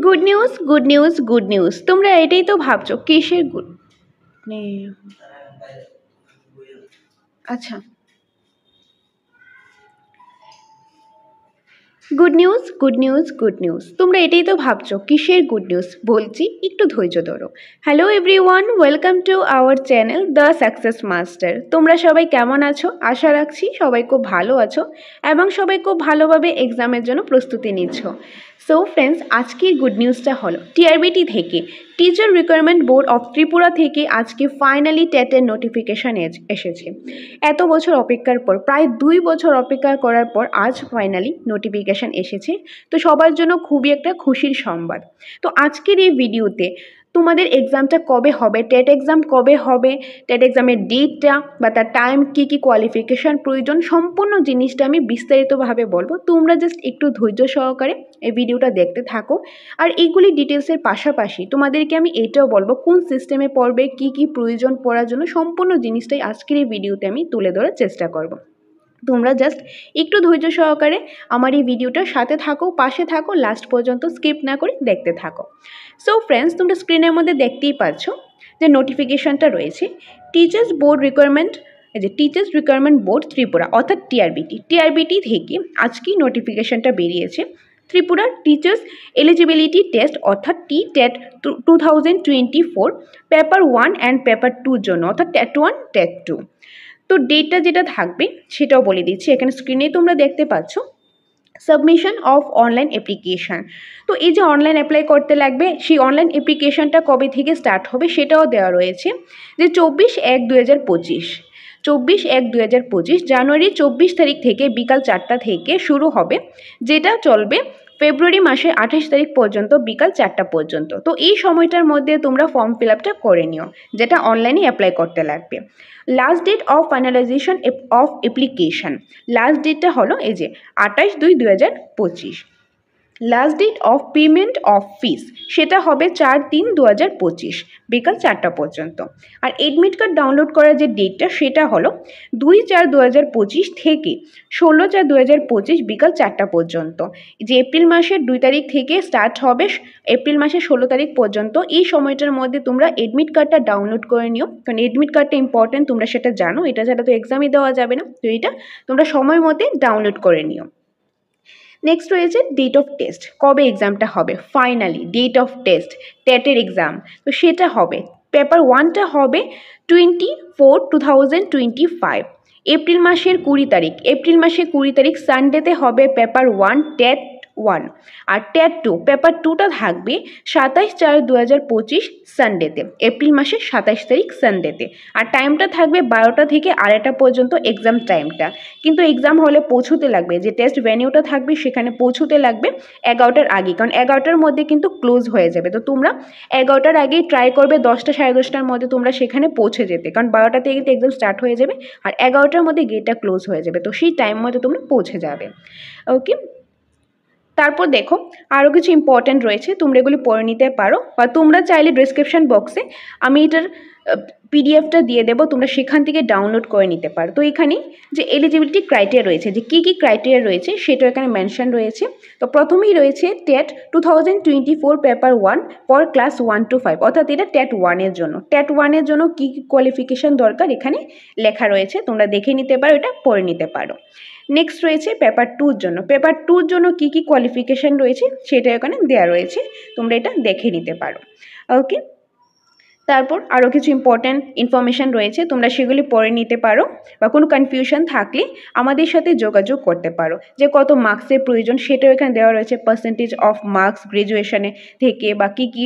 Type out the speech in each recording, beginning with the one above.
Good news good news good news তোমরা এটাই তো ভাবছো কিসের গুড আচ্ছা good news good news good news তোমরা এটাই তো ভাবছো কিসের গুড নিউজ বলছি একটু ধৈর্য ধরো। Hello everyone, welcome to our channel the success master. তোমরা সবাই কেমন আছো? আশা রাখছি সবাই খুব ভালো আছো এবং সবাই খুব ভালোভাবে এক্সামের জন্য প্রস্তুতি নিচ্ছ। সো ফ্রেন্ডস, আজকের গুড নিউজটা হলো টিআরবিটি থেকে teacher requirement board of Tripura থেকে আজকে ফাইনালি টেটের নোটিফিকেশান এসেছে। এত বছর অপেক্ষার পর, প্রায় 2 বছর অপেক্ষা করার পর আজ ফাইনালি নোটিফিকেশান এসেছে। তো সবার জন্য খুবই একটা খুশির সংবাদ। তো আজকের এই ভিডিওতে তোমাদের এক্সামটা কবে হবে, টেট এক্সাম কবে হবে, টেট এক্সামের ডেটটা বা তার টাইম, কী কী কোয়ালিফিকেশান প্রয়োজন, সম্পূর্ণ জিনিসটা আমি বিস্তারিতভাবে বলবো। তোমরা জাস্ট একটু ধৈর্য সহকারে এই ভিডিওটা দেখতে থাকো। আর এইগুলি ডিটেলসের পাশাপাশি তোমাদেরকে আমি এটাও বলবো কোন সিস্টেমে পড়বে, কী কী প্রয়োজন পড়ার জন্য, সম্পূর্ণ জিনিসটাই আজকের এই ভিডিওতে আমি তুলে ধরার চেষ্টা করব। তোমরা জাস্ট একটু ধৈর্য সহকারে আমার এই ভিডিওটার সাথে থাকো, পাশে থাকো, লাস্ট পর্যন্ত স্কিপ না করে দেখতে থাকো। সো ফ্রেন্ডস, তোমরা স্ক্রিনের মধ্যে দেখতেই পাচ্ছ যে নোটিফিকেশানটা রয়েছে টিচার্স বোর্ড রিকোয়ারমেন্ট, এই যে টিচার্স রিকোয়ারমেন্ট বোর্ড ত্রিপুরা অর্থাৎ টিআরবিটি থেকে আজকেই নোটিফিকেশানটা বেরিয়েছে। ত্রিপুরার টিচার্স এলিজিবিলিটি টেস্ট অর্থাৎ টি-টেট 2024 পেপার 1 অ্যান্ড পেপার 2 জন্য অর্থাৎ টেট 1 টেট 2। তো ডেটটা যেটা থাকবে সেটাও বলে দিচ্ছি, এখানে স্ক্রিনে তোমরা দেখতে পাচ্ছ সাবমিশন অফ অনলাইন অ্যাপ্লিকেশান। তো এই যে অনলাইন অ্যাপ্লাই করতে লাগবে, সেই অনলাইন অ্যাপ্লিকেশানটা কবে থেকে স্টার্ট হবে সেটাও দেওয়া রয়েছে যে 24/1/2025 জানুয়ারি 24 তারিখ থেকে বিকাল 4টা থেকে শুরু হবে, যেটা চলবে ফেব্রুয়ারি মাসের 28 তারিখ পর্যন্ত বিকাল 4টা পর্যন্ত। তো এই সময়টার মধ্যে তোমরা ফর্ম ফিল আপটা করে নিও, যেটা অনলাইনে অ্যাপ্লাই করতে লাগবে। Last date of finalization of application, last ডেটটা হলো এই যে 28/2/2025। Last date of payment of fees সেটা হবে 4/3/2025 বিকাল 4টা পর্যন্ত। আর এডমিট কার্ড ডাউনলোড করার যে ডেটটা সেটা হলো 2/4/2025 থেকে 16/4/2025 বিকাল 4টা পর্যন্ত। যে এপ্রিল মাসের 2 তারিখ থেকে স্টার্ট হবে এপ্রিল মাসের 16 তারিখ পর্যন্ত, এই সময়টার মধ্যে তোমরা এডমিট কার্ডটা ডাউনলোড করে নিও, কারণ এডমিট কার্ডটা ইম্পর্টেন্ট, তোমরা সেটা জানো, এটা ছাড়া তো এক্সামই দেওয়া যাবে না। তো এটা তোমরা সময় মতে ডাউনলোড করে নিও। নেক্সট রয়েছে ডেট অফ টেস্ট, কবে এক্সামটা হবে, ফাইনালি ডেট অফ টেস্ট টেটের এক্সাম। তো সেটা হবে পেপার 1টা হবে 24/2025 এপ্রিল মাসের 20 তারিখ সানডেতে হবে পেপার 1 টেট 1। আর টেট 2 পেপার 2টা থাকবে 27/4/2025 সানডেতে, এপ্রিল মাসের 27 তারিখ সানডেতে। আর টাইমটা থাকবে 12টা থেকে 2:30 পর্যন্ত এক্সাম টাইমটা। কিন্তু এক্সাম হলে পৌঁছতে লাগবে, যে টেস্ট ভেন্যুটা থাকবে সেখানে পৌঁছতে লাগবে 11টার আগে, কারণ 11টার মধ্যে কিন্তু ক্লোজ হয়ে যাবে। তো তোমরা 11টার আগেই ট্রাই করবে 10টা 10:30টার মধ্যে তোমরা সেখানে পৌঁছে যেতে, কারণ 12টা থেকে কিন্তু এক্সাম স্টার্ট হয়ে যাবে আর 11টার মধ্যে গেটটা ক্লোজ হয়ে যাবে। তো সেই টাইম মধ্যে তোমরা পৌঁছে যাবে। ওকে, তারপর দেখো আরও কিছু ইম্পর্ট্যান্ট রয়েছে, তোমরা এগুলি পড়ে নিতে পারো, বা তোমরা চাইলে ডিসক্রিপশান বক্সে আমি এটার পিডিএফটা দিয়ে দেবো, তোমরা সেখান থেকে ডাউনলোড করে নিতে পারো। তো এখানে যে এলিজিবিলিটি ক্রাইটেরিয়া রয়েছে, যে কী কী ক্রাইটেরিয়া রয়েছে সেটাও এখানে মেনশন রয়েছে। তো প্রথমেই রয়েছে TET 2024 paper 1 for class 1 to 5, অর্থাৎ এটা টেট 1-এর জন্য। টেট 1-এর জন্য কী কী কোয়ালিফিকেশান দরকার এখানে লেখা রয়েছে, তোমরা দেখে নিতে পারো, এটা পড়ে নিতে পারো। নেক্সট রয়েছে পেপার 2-র জন্য, পেপার 2-র জন্য কী কী কোয়ালিফিকেশান রয়েছে সেটা এখানে দেওয়া রয়েছে, তোমরা এটা দেখে নিতে পারো। ওকে, তারপর আরও কিছু ইম্পর্ট্যান্ট ইনফরমেশান রয়েছে, তোমরা সেগুলি পড়ে নিতে পারো, বা কোনো কনফিউশন থাকলে আমাদের সাথে যোগাযোগ করতে পারো। যে কত মার্কসের প্রয়োজন সেটাও এখানে দেওয়া রয়েছে, পার্সেন্টেজ অফ মার্কস গ্র্যাজুয়েশনে থেকে বা কী কী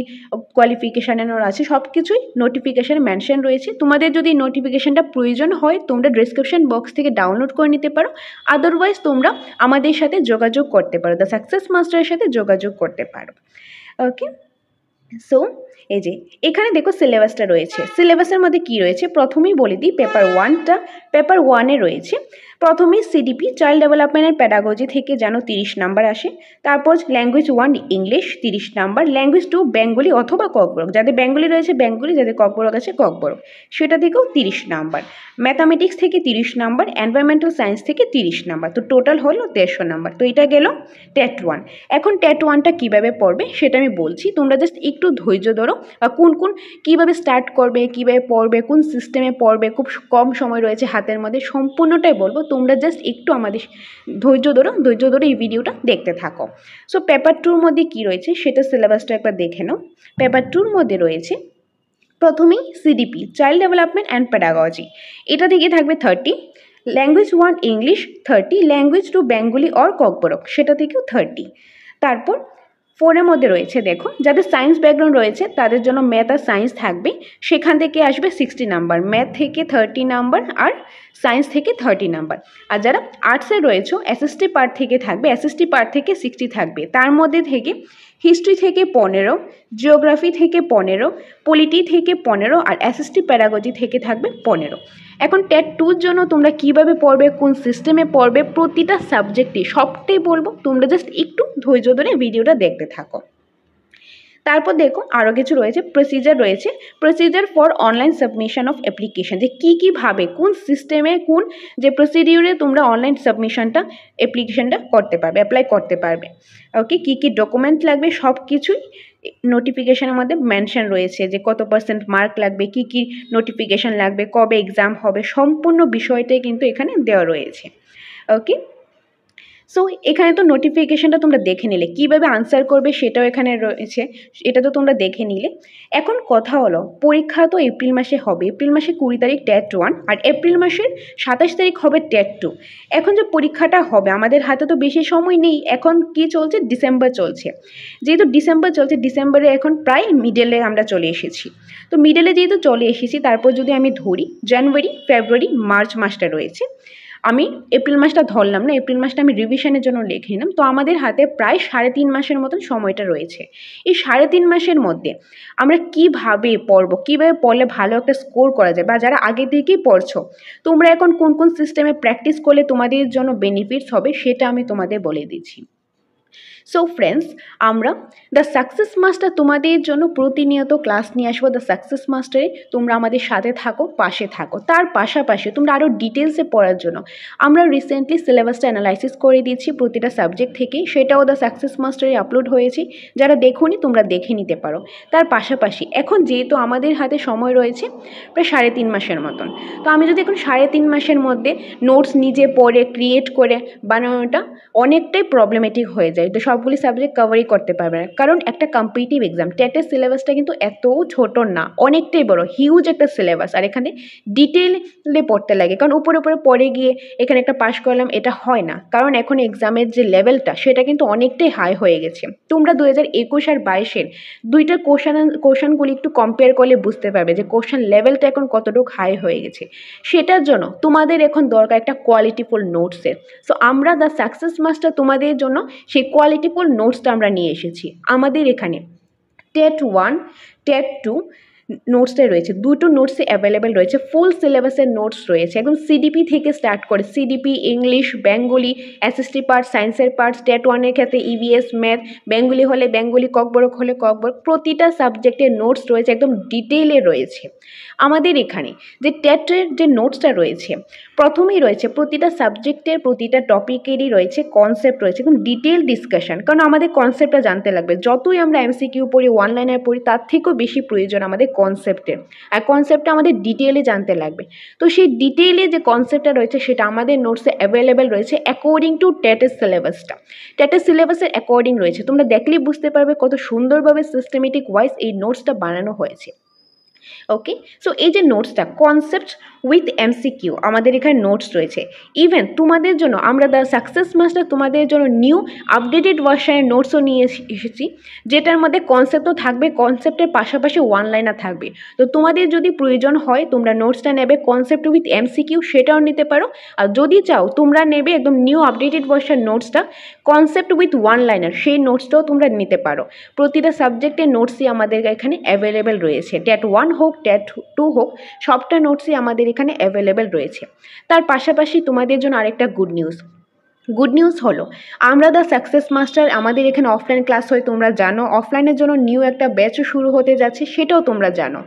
কোয়ালিফিকেশানের আছে সব কিছুই নোটিফিকেশানে মেনশন রয়েছে। তোমাদের যদি নোটিফিকেশানটা প্রয়োজন হয় তোমরা ডিসক্রিপশন বক্স থেকে ডাউনলোড করে নিতে পারো, আদারওয়াইজ তোমরা আমাদের সাথে যোগাযোগ করতে পারো, দ্য সাকসেস মাস্টারের সাথে যোগাযোগ করতে পারো। ওকে, সো এই যে এখানে দেখো সিলেবাসটা রয়েছে, সিলেবাসের মধ্যে কি রয়েছে প্রথমেই বলে দিই। পেপার 1টা, পেপার 1-এ রয়েছে প্রথমে CDP child development and pedagogy থেকে যেন 30 নাম্বার আসে, তারপর language 1 English 30 number, language 2 Bengali অথবা ককবরক, যাদের বেঙ্গলি রয়েছে বেঙ্গলি, যাদের ককবরক আছে ককবরক, সেটা থেকেও 30 নাম্বার, ম্যাথামেটিক্স থেকে 30 নাম্বার, এনভায়রনমেন্টাল সায়েন্স থেকে 30 নাম্বার, তো টোটাল হলো 150 নাম্বার। তো এটা গেল টেট 1। এখন টেট 1টা কীভাবে পড়বে সেটা আমি বলছি, তোমরা জাস্ট একটু ধৈর্য ধরো, বা কীভাবে স্টার্ট করবে, কীভাবে পড়বে, কোন সিস্টেমে পড়বে, খুব কম সময় রয়েছে হাতের মধ্যে, সম্পূর্ণটাই বলবো, তোমরা জাস্ট একটু আমাদের ধৈর্য ধরে এই ভিডিওটা দেখতে থাকো। সো পেপার 2-র মধ্যে কী রয়েছে সেটা সিলেবাসটা একবার দেখে নাও। পেপার 2-র মধ্যে রয়েছে প্রথমেই CDP child development and pedagogy, এটা থেকে থাকবে 30, language 1 English 30, language 2 Bengali or Kokborok, সেটা থেকেও 30। তারপর 4-এর মধ্যে রয়েছে, দেখো যাদের সায়েন্স ব্যাকগ্রাউন্ড রয়েছে তাদের জন্য ম্যাথ আর সায়েন্স থাকবে, সেখান থেকে আসবে 60 নাম্বার, ম্যাথ থেকে 30 নাম্বার আর সায়েন্স থেকে 30 নাম্বার। আর যারা আর্টসে রয়েছে এসএসটি পার্ট থেকে থাকবে, এসএসটি পার্ট থেকে 60 থাকবে, তার মধ্যে থেকে হিস্ট্রি থেকে 15, জিওগ্রাফি থেকে 15, পলিটি থেকে 15 আর এসএসটি প্যাডাগজি থেকে থাকবে 15। এখন টেট 2-র জন্য তোমরা কিভাবে পড়বে, কোন সিস্টেমে পড়বে, প্রতিটা সাবজেক্টে সবটাই বলবো, তোমরা জাস্ট একটু ধৈর্য ধরে ভিডিওটা দেখতে থাকো। তারপর দেখো আরও কিছু রয়েছে, প্রসিজার রয়েছে, procedure for online submission of application, যে কীভাবে কোন সিস্টেমে কোন যে প্রসিডিউরে তোমরা অনলাইন সাবমিশনটা অ্যাপ্লিকেশনটা করতে পারবে, অ্যাপ্লাই করতে পারবে। ওকে, কী ডকুমেন্ট লাগবে সব কিছুই নোটিফিকেশনের মধ্যে মেনশন রয়েছে, যে কত % মার্ক লাগবে, কী নোটিফিকেশন লাগবে, কবে এক্সাম হবে, সম্পূর্ণ বিষয়টাই কিন্তু এখানে দেওয়া রয়েছে। ওকে, সো এখানে তো নোটিফিকেশনটা তোমরা দেখে নিলে, কীভাবে আনসার করবে সেটাও এখানে রয়েছে, এটা তো তোমরা দেখে নিলে। এখন কথা হলো, পরীক্ষা তো এপ্রিল মাসে হবে, এপ্রিল মাসে 20 তারিখ টেট 1 আর এপ্রিল মাসের 27 তারিখ হবে টেট 2। এখন যে পরীক্ষাটা হবে আমাদের হাতে তো বেশি সময় নেই, এখন কি চলছে, ডিসেম্বর চলছে, যেহেতু ডিসেম্বর চলছে, ডিসেম্বরে এখন প্রায় মিডলে আমরা চলে এসেছি, তো মিডলে যেহেতু চলে এসেছি, তারপর যদি আমি ধরি জানুয়ারি ফেব্রুয়ারি মার্চ মাসটা রয়েছে, আমি এপ্রিল মাসটা ধরলাম না, এপ্রিল মাসটা আমি রিভিশনের জন্য লিখে নিলাম, তো আমাদের হাতে প্রায় 3.5 মাসের মতন সময়টা রয়েছে। এই 3.5 মাসের মধ্যে আমরা কীভাবে পড়বো, কীভাবে পড়লে ভালো একটা স্কোর করা যায়, বা যারা আগে থেকেই পড়ছো তোমরা এখন কোন সিস্টেমে প্র্যাকটিস করলে তোমাদের জন্য বেনিফিটস হবে সেটা আমি তোমাদের বলে দিচ্ছি। সো ফ্রেন্ডস, আমরা দ্য সাকসেস মাস্টার তোমাদের জন্য প্রতিনিয়ত ক্লাস নিয়ে আসবো। দ্য সাকসেস মাস্টারে তোমরা আমাদের সাথে থাকো, পাশে থাকো। তার পাশাপাশি তোমরা আরও ডিটেলসে পড়ার জন্য আমরা রিসেন্টলি সিলেবাসটা অ্যানালাইসিস করে দিয়েছি প্রতিটা সাবজেক্ট থেকে, সেটাও দ্য সাকসেস মাস্টারে আপলোড হয়েছে, যারা দেখোনি তোমরা দেখে নিতে পারো। তার পাশাপাশি এখন যেহেতু আমাদের হাতে সময় রয়েছে প্রায় 3.5 মাসের মতন, তো আমি যদি এখন 3.5 মাসের মধ্যে নোটস নিজে পড়ে ক্রিয়েট করে বানানোটা অনেকটাই প্রবলেমেটিক হয়ে যায়, তো সবগুলি সাবজেক্ট কভারই করতে পারবে না, কারণ একটা কম্পিটিটিভ এক্সাম টেটের সিলেবাসটা কিন্তু এত ছোট না, অনেকটাই বড়, হিউজ একটা সিলেবাস, আর এখানে ডিটেইলে পড়তে লাগে, কারণ উপরে পড়ে গিয়ে এখানে একটা পাস করলাম এটা হয় না, কারণ এখন এক্সামের যে লেভেলটা সেটা কিন্তু অনেকটাই হাই হয়ে গেছে। তোমরা 2021 আর 22-এর দুইটার কোশ্চেনগুলি একটু কম্পেয়ার করলে বুঝতে পারবে যে কোশ্চেন লেভেলটা এখন কতটুকু হাই হয়ে গেছে। সেটার জন্য তোমাদের এখন দরকার একটা কোয়ালিটিফুল নোটসের। সো আমরা দ্য সাকসেস মাস্টার তোমাদের জন্য সেই কোয়ালিটিফুল নোটসটা আমরা নিয়ে এসেছি। আমাদের এখানে টেট 1 টেট 2 নোটসটাই রয়েছে, দুটো নোটসে অ্যাভেলেবেল রয়েছে, ফুল সিলেবাসের নোটস রয়েছে, একদম সিডিপি থেকে স্টার্ট করে CDP English Bengali SST part সায়েন্সের পার্ট, টেট 1-এর ক্ষেত্রে ইভিএস ম্যাথ, বেঙ্গলি হলে বেঙ্গলি, ককবরক হলে ককবরক, প্রতিটা সাবজেক্টের নোটস রয়েছে, একদম ডিটেইলে রয়েছে। আমাদের এখানে যে টেটের যে নোটসটা রয়েছে প্রথমেই রয়েছে প্রতিটা সাবজেক্টের প্রতিটা টপিকেরই রয়েছে কনসেপ্ট রয়েছে, একদম ডিটেল ডিসকাশন, কারণ আমাদের কনসেপ্টটা জানতে লাগবে, যতই আমরা এমসিকিউ পড়ি ওয়ান লাইনার পড়ি তার থেকেও বেশি প্রয়োজন আমাদের কনসেপ্টের, আর কনসেপ্টটা আমাদের ডিটেইলে জানতে লাগবে। তো সেই ডিটেইলে যে কনসেপ্টটা রয়েছে সেটা আমাদের নোটসে অ্যাভেলেবেল রয়েছে অ্যাকর্ডিং টু টেটের সিলেবাসটা, টেটের সিলেবাসের অ্যাকর্ডিং রয়েছে, তোমরা দেখলেই বুঝতে পারবে কত সুন্দরভাবে সিস্টেমেটিক ওয়াইজ এই নোটসটা বানানো হয়েছে। ওকে, সো এই যে নোটসটা কনসেপ্ট উইথ এমসিকিউ আমাদের এখানে নোটস রয়েছে। ইভেন তোমাদের জন্য আমরা দ্য সাকসেস মাস্টার তোমাদের জন্য নিউ আপডেটেড ভার্সনের নোটসও নিয়ে এসেছি, যেটার মধ্যে কনসেপ্টও থাকবে, কনসেপ্টের পাশাপাশি ওয়ান লাইনার থাকবে। তো তোমাদের যদি প্রয়োজন হয় তোমরা নোটসটা নেবে কনসেপ্ট উইথ এমসিকিউ, সেটাও নিতে পারো, আর যদি চাও তোমরা নেবে একদম নিউ আপডেটেড ভার্সন নোটসটা কনসেপ্ট উইথ ওয়ান লাইনার, সেই নোটসটাও তোমরা নিতে পারো। প্রতিটা সাবজেক্টের নোটসই আমাদের এখানে অ্যাভেলেবেল রয়েছে, টেট 1 হোক টেট 2 হোক সবটা নোটসই আমাদের এখানে অ্যাভেলেবেল রয়েছে। তার পাশাপাশি তোমাদের জন্য আরেকটা গুড নিউজ হলো আমরা দ্য সাকসেস মাস্টার আমাদের এখানে অফলাইন ক্লাস হয় তোমরা জানো, অফলাইনের জন্য নিউ একটা ব্যাচও শুরু হতে যাচ্ছে সেটাও তোমরা জানো।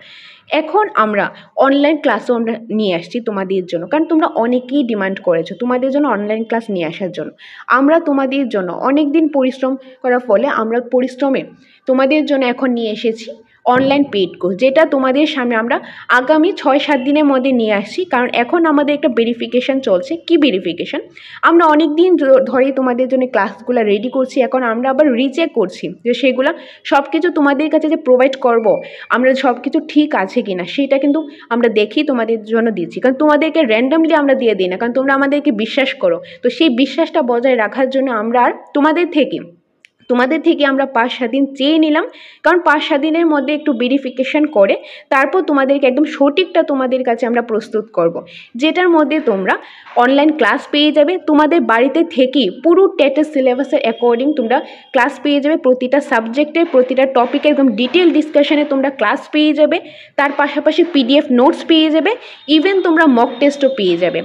এখন আমরা অনলাইন ক্লাসও আমরা নিয়ে আসছি তোমাদের জন্য, কারণ তোমরা অনেকেই ডিমান্ড করেছো তোমাদের জন্য অনলাইন ক্লাস নিয়ে আসার জন্য। আমরা তোমাদের জন্য অনেক দিন পরিশ্রম করার ফলে আমরা পরিশ্রমে তোমাদের জন্য এখন নিয়ে এসেছি অনলাইন পেইড কোর্স, যেটা তোমাদের সামনে আমরা আগামী 6-7 দিনের মধ্যে নিয়ে আসছি। কারণ এখন আমাদের একটা ভেরিফিকেশান চলছে। কি ভেরিফিকেশান? আমরা অনেক দিন ধরেই তোমাদের জন্য ক্লাসগুলো রেডি করছি, এখন আমরা আবার রিচেক করছি যে সেগুলো সব কিছু তোমাদের কাছে যে প্রোভাইড করব আমরা সব কিছু ঠিক আছে কি না সেটা কিন্তু আমরা দেখি তোমাদের জন্য দিচ্ছি। কারণ তোমাদেরকে র্যান্ডামলি আমরা দিয়ে দিই না, কারণ তোমরা আমাদেরকে বিশ্বাস করো। তো সেই বিশ্বাসটা বজায় রাখার জন্য আমরা আর তোমাদের থেকে আমরা 5-7 দিন চেয়ে নিলাম, কারণ 5-7 দিনের মধ্যে একটু ভেরিফিকেশান করে তারপর তোমাদেরকে একদম সঠিকটা তোমাদের কাছে আমরা প্রস্তুত করব, যেটার মধ্যে তোমরা অনলাইন ক্লাস পেয়ে যাবে তোমাদের বাড়িতে থেকেই পুরো টেটের সিলেবাসের অ্যাকর্ডিং তোমরা ক্লাস পেয়ে যাবে। প্রতিটা সাবজেক্টের প্রতিটা টপিকের একদম ডিটেল ডিসকাশনে তোমরা ক্লাস পেয়ে যাবে। তার পাশাপাশি PDF নোটস পেয়ে যাবে, ইভেন তোমরা মক টেস্টও পেয়ে যাবে।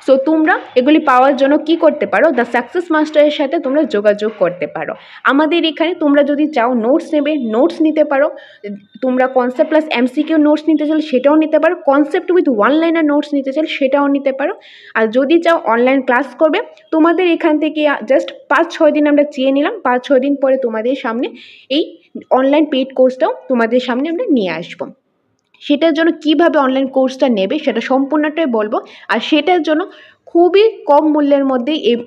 সো তোমরা এগুলি পাওয়ার জন্য কি করতে পারো, দ্য সাকসেস মাস্টারের সাথে তোমরা যোগাযোগ করতে পারো। আমাদের এখানে তোমরা যদি চাও নোটস নেবে নোটস নিতে পারো, তোমরা কনসেপ্ট প্লাস MCQ নোটস নিতে চাইলে সেটাও নিতে পারো, কনসেপ্ট উইথ 1 লাইনার নোটস নিতে চাইলে সেটাও নিতে পারো। আর যদি চাও অনলাইন ক্লাস করবে তোমাদের এখান থেকে জাস্ট 5-6 দিন আমরা চেয়ে নিলাম, 5-6 দিন পরে তোমাদের সামনে এই অনলাইন পেইড কোর্সটাও তোমাদের সামনে আমরা নিয়ে আসবো। সেটার জন্য কিভাবে অনলাইন কোর্সটা নেবে সেটা সম্পূর্ণটাই বলবো, আর সেটার জন্য খুবই কম মূল্যের মধ্যে এই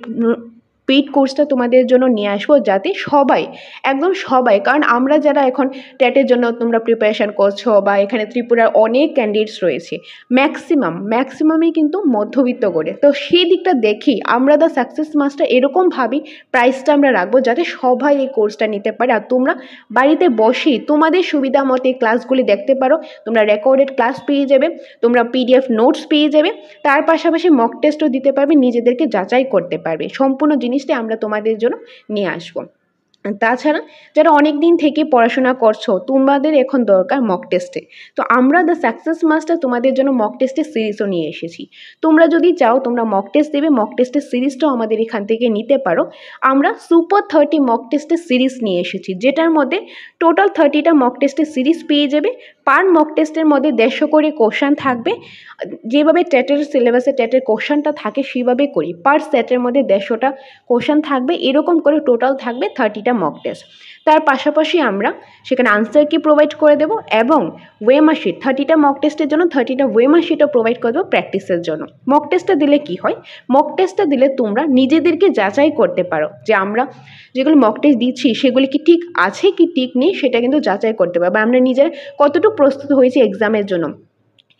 পেইড কোর্সটা তোমাদের জন্য নিয়ে আসবো, যাতে সবাই একদম সবাই, কারণ আমরা যারা এখন টেটের জন্য তোমরা প্রিপারেশান করছো বা এখানে ত্রিপুরার অনেক ক্যান্ডিডেটস রয়েছে ম্যাক্সিমামই কিন্তু মধ্যবিত্ত করে, তো সেই দিকটা দেখি আমরা দ্য সাকসেস মাস্টার এরকম ভাবি প্রাইসটা আমরা রাখবো যাতে সবাই এই কোর্সটা নিতে পারে। আর তোমরা বাড়িতে বসেই তোমাদের সুবিধা মতো এই ক্লাসগুলি দেখতে পারো, তোমরা রেকর্ডেড ক্লাস পেয়ে যাবে, তোমরা PDF নোটস পেয়ে যাবে, তার পাশাপাশি মক টেস্টও দিতে পারবে, নিজেদেরকে যাচাই করতে পারবে। সম্পূর্ণ জিনিসটা আমরা তোমাদের জন্য নিয়ে আসবো। তাছাড়া যারা অনেক দিন থেকে পড়াশোনা করছো তোমাদের এখন দরকার মক টেস্টে, তো আমরা দ্য সাকসেস মাস্টার তোমাদের জন্য মক টেস্টের সিরিজও নিয়ে এসেছি। তোমরা যদি চাও তোমরা মক টেস্ট দেবে, মক টেস্টের সিরিজটাও আমাদের এখান থেকে নিতে পারো। আমরা সুপার 30 মক টেস্টের সিরিজ নিয়ে এসেছি, যেটার মধ্যে টোটাল 30টা মক টেস্টের সিরিজ পেয়ে যাবে। পার মক টেস্টের মধ্যে 150 করে কোশ্চেন থাকবে, যেভাবে টেটের সিলেবাসে টেটের কোশ্চেনটা থাকে সেভাবে করি। পার সেটের মধ্যে 150টা কোশ্চেন থাকবে, এরকম করে টোটাল থাকবে 30টা মক টেস্ট। তার পাশাপাশি আমরা সেখানে আনসার কি প্রোভাইড করে দেবো এবং ওয়েমার্কশিট 30টা মক টেস্টের জন্য 30টা ওয়েমার্কশিটও প্রোভাইড করে দেবো প্র্যাকটিসের জন্য। মক টেস্টটা দিলে কি হয়, মক টেস্টটা দিলে তোমরা নিজেদেরকে যাচাই করতে পারো যে আমরা যেগুলো মক টেস্ট দিচ্ছি সেগুলি কি ঠিক আছে কি ঠিক নেই সেটা কিন্তু যাচাই করতে পারো, বা আমরা নিজেরা কতটুকু প্রস্তুত হয়েছি এক্সামের জন্য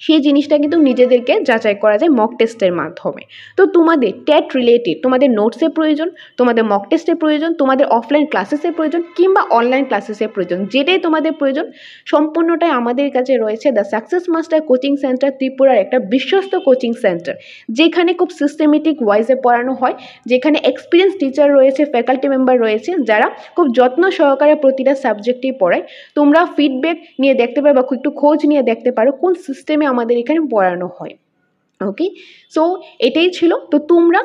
সেই জিনিসটা কিন্তু নিজেদেরকে যাচাই করা যায় মক টেস্টের মাধ্যমে। তো তোমাদের টেট রিলেটেড তোমাদের নোটসের প্রয়োজন, তোমাদের মক টেস্টের প্রয়োজন, তোমাদের অফলাইন ক্লাসেসের প্রয়োজন কিংবা অনলাইন ক্লাসেসের প্রয়োজন, যেটাই তোমাদের প্রয়োজন সম্পূর্ণটাই আমাদের কাছে রয়েছে the success master coaching centre, ত্রিপুরার একটা বিশ্বস্ত কোচিং সেন্টার, যেখানে খুব সিস্টেমেটিক ওয়াইজে পড়ানো হয়, যেখানে এক্সপিরিয়েন্স টিচার রয়েছে, ফ্যাকাল্টি মেম্বার রয়েছে যারা খুব যত্ন সহকারে প্রতিটা সাবজেক্টেই পড়ায়। তোমরা ফিডব্যাক নিয়ে দেখতে পারো বা একটু খোঁজ নিয়ে দেখতে পারো কোন সিস্টেমে আমাদের এখানে পড়ানো হয়। ওকে, সো এটাই ছিল। তো তোমরা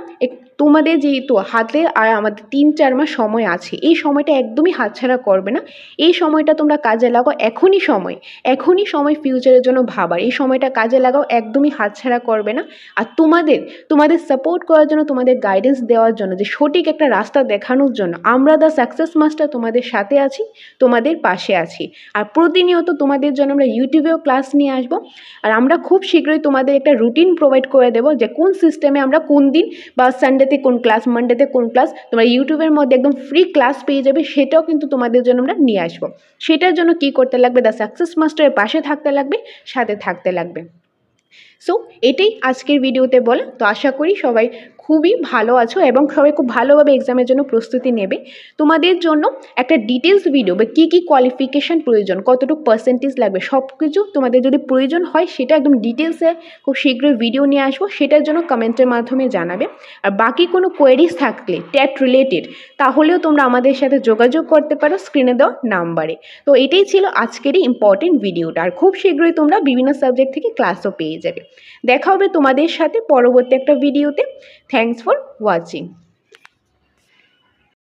তোমাদের যেহেতু হাতে আর আমাদের 3-4 মাস সময় আছে, এই সময়টা একদমই হাতছাড়া করবে না। এই সময়টা তোমরা কাজে লাগাও, এখনই সময় ফিউচারের জন্য ভাবার, এই সময়টা কাজে লাগাও, একদমই হাতছাড়া করবে না। আর তোমাদের সাপোর্ট করার জন্য, তোমাদের গাইডেন্স দেওয়ার জন্য, যে সঠিক একটা রাস্তা দেখানোর জন্য আমরা দ্য সাকসেস মাস্টার তোমাদের সাথে আছি, তোমাদের পাশে আছি। আর প্রতিনিয়ত তোমাদের জন্য আমরা ইউটিউবেও ক্লাস নিয়ে আসবো, আর আমরা খুব শীঘ্রই তোমাদের একটা রুটিন প্রোভাইড করে দেবো যে কোন সিস্টেমে আমরা কোন দিন বা সানডেতে কোন ক্লাস, মানডেতে কোন ক্লাস, তোমরা ইউটিউবের মধ্যে একদম ফ্রি ক্লাস পেয়ে যাবে, সেটাও কিন্তু তোমাদের জন্য আমরা নিয়ে আসবো। সেটার জন্য কি করতে লাগবে, দ্য সাকসেস মাস্টারের পাশে থাকতে লাগবে, সাথে থাকতে লাগবে। সো এটাই আজকের ভিডিওতে বলা। তো আশা করি সবাই খুবই ভালো আছো এবং সবাই খুব ভালোভাবে এক্সামের জন্য প্রস্তুতি নেবে। তোমাদের জন্য একটা ডিটেলস ভিডিও বা কী কী কোয়ালিফিকেশান প্রয়োজন, কতটুকু পার্সেন্টেজ লাগবে, সব কিছু তোমাদের যদি প্রয়োজন হয় সেটা একদম ডিটেলসে খুব শীঘ্রই ভিডিও নিয়ে আসবো, সেটার জন্য কমেন্টের মাধ্যমে জানাবে। আর বাকি কোনো কোয়েরিজ থাকলে ট্যাট রিলেটেড তাহলেও তোমরা আমাদের সাথে যোগাযোগ করতে পারো স্ক্রিনে দেওয়া নাম্বারে। তো এটাই ছিল আজকেরই ইম্পর্টেন্ট ভিডিওটা। আর খুব শীঘ্রই তোমরা বিভিন্ন সাবজেক্ট থেকে ক্লাসও পেয়ে যাবে। দেখা হবে তোমাদের সাথে পরবর্তী একটা ভিডিওতে। Thanks for watching.